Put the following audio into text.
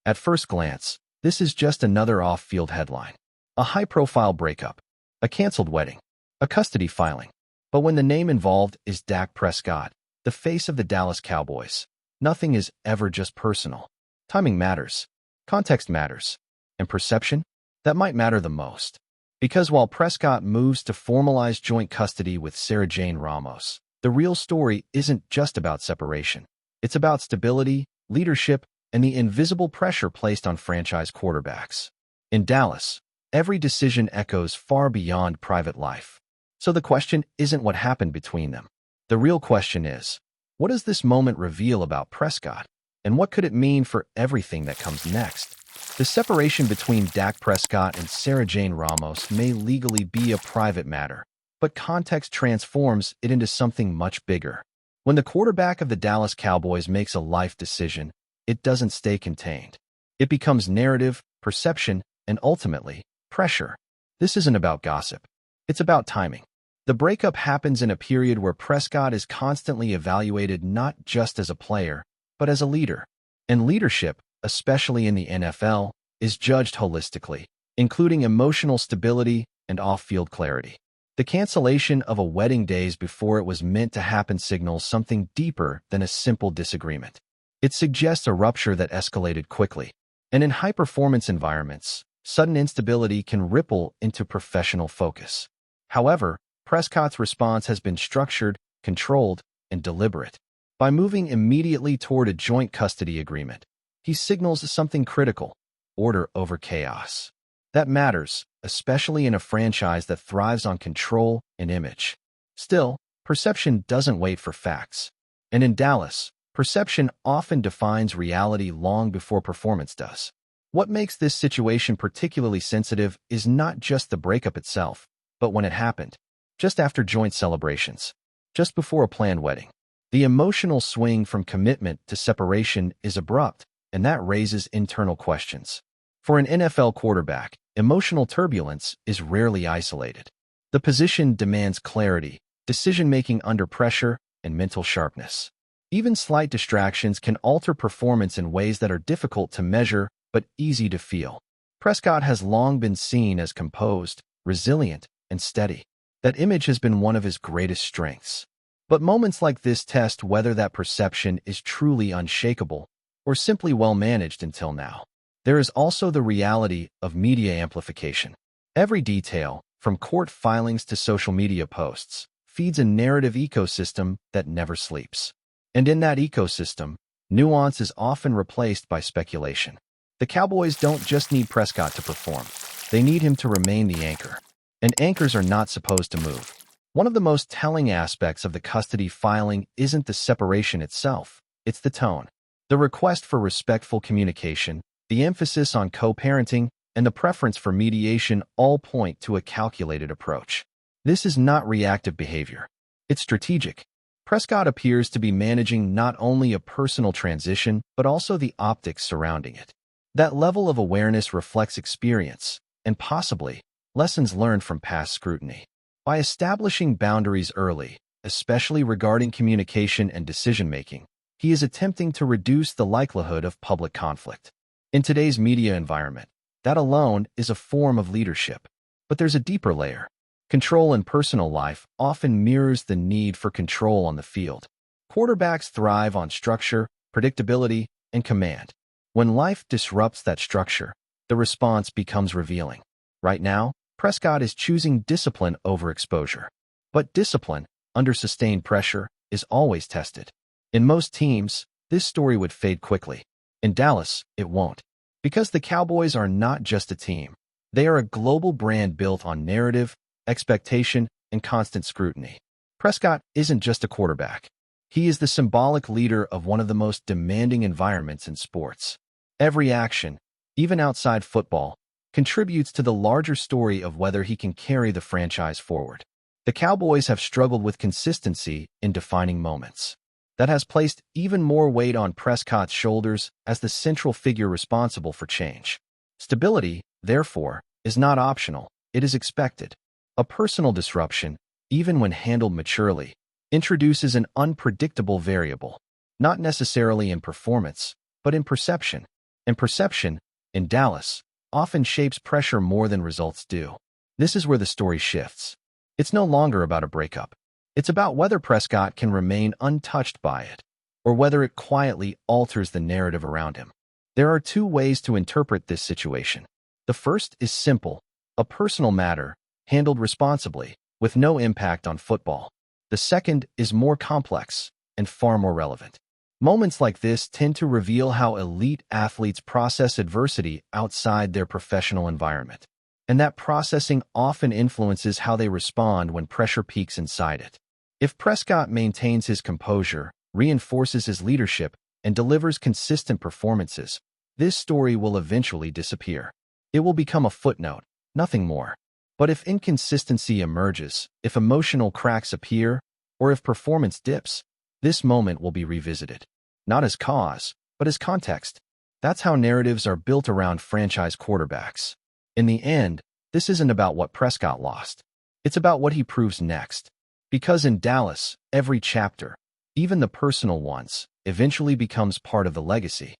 At first glance, this is just another off-field headline. A high-profile breakup, a canceled wedding, a custody filing. But when the name involved is Dak Prescott, the face of the Dallas Cowboys, nothing is ever just personal. Timing matters, context matters, and perception? That might matter the most. Because while Prescott moves to formalize joint custody with Sarah Jane Ramos, the real story isn't just about separation. It's about stability, leadership, and the invisible pressure placed on franchise quarterbacks. In Dallas, every decision echoes far beyond private life. So the question isn't what happened between them. The real question is, what does this moment reveal about Prescott? And what could it mean for everything that comes next? The separation between Dak Prescott and Sarah Jane Ramos may legally be a private matter, but context transforms it into something much bigger. When the quarterback of the Dallas Cowboys makes a life decision, it doesn't stay contained. It becomes narrative, perception, and ultimately, pressure. This isn't about gossip. It's about timing. The breakup happens in a period where Prescott is constantly evaluated not just as a player, but as a leader. And leadership, especially in the NFL, is judged holistically, including emotional stability and off-field clarity. The cancellation of a wedding days before it was meant to happen signals something deeper than a simple disagreement. It suggests a rupture that escalated quickly. And in high-performance environments, sudden instability can ripple into professional focus. However, Prescott's response has been structured, controlled, and deliberate. By moving immediately toward a joint custody agreement, he signals something critical: order over chaos. That matters, especially in a franchise that thrives on control and image. Still, perception doesn't wait for facts. And in Dallas, perception often defines reality long before performance does. What makes this situation particularly sensitive is not just the breakup itself, but when it happened. Just after joint celebrations, just before a planned wedding. The emotional swing from commitment to separation is abrupt, and that raises internal questions. For an NFL quarterback, emotional turbulence is rarely isolated. The position demands clarity, decision-making under pressure, and mental sharpness. Even slight distractions can alter performance in ways that are difficult to measure but easy to feel. Prescott has long been seen as composed, resilient, and steady. That image has been one of his greatest strengths. But moments like this test whether that perception is truly unshakable or simply well-managed until now. There is also the reality of media amplification. Every detail, from court filings to social media posts, feeds a narrative ecosystem that never sleeps. And in that ecosystem, nuance is often replaced by speculation. The Cowboys don't just need Prescott to perform. They need him to remain the anchor. And anchors are not supposed to move. One of the most telling aspects of the custody filing isn't the separation itself, it's the tone. The request for respectful communication, the emphasis on co-parenting, and the preference for mediation all point to a calculated approach. This is not reactive behavior. It's strategic. Prescott appears to be managing not only a personal transition, but also the optics surrounding it. That level of awareness reflects experience, and possibly, lessons learned from past scrutiny. By establishing boundaries early, especially regarding communication and decision-making, he is attempting to reduce the likelihood of public conflict. In today's media environment, that alone is a form of leadership. But there's a deeper layer. Control in personal life often mirrors the need for control on the field. Quarterbacks thrive on structure, predictability, and command. When life disrupts that structure, the response becomes revealing. Right now, Prescott is choosing discipline over exposure. But discipline, under sustained pressure, is always tested. In most teams, this story would fade quickly. In Dallas, it won't. Because the Cowboys are not just a team. They are a global brand built on narrative, expectation, and constant scrutiny. Prescott isn't just a quarterback. He is the symbolic leader of one of the most demanding environments in sports. Every action, even outside football, contributes to the larger story of whether he can carry the franchise forward. The Cowboys have struggled with consistency in defining moments. That has placed even more weight on Prescott's shoulders as the central figure responsible for change. Stability, therefore, is not optional, it is expected. A personal disruption, even when handled maturely, introduces an unpredictable variable, not necessarily in performance, but in perception. And perception, in Dallas, often shapes pressure more than results do. This is where the story shifts. It's no longer about a breakup. It's about whether Prescott can remain untouched by it, or whether it quietly alters the narrative around him. There are two ways to interpret this situation. The first is simple, a personal matter, handled responsibly, with no impact on football. The second is more complex and far more relevant. Moments like this tend to reveal how elite athletes process adversity outside their professional environment, and that processing often influences how they respond when pressure peaks inside it. If Prescott maintains his composure, reinforces his leadership, and delivers consistent performances, this story will eventually disappear. It will become a footnote, nothing more. But if inconsistency emerges, if emotional cracks appear, or if performance dips, this moment will be revisited. Not as cause, but as context. That's how narratives are built around franchise quarterbacks. In the end, this isn't about what Prescott lost. It's about what he proves next. Because in Dallas, every chapter, even the personal ones, eventually becomes part of the legacy.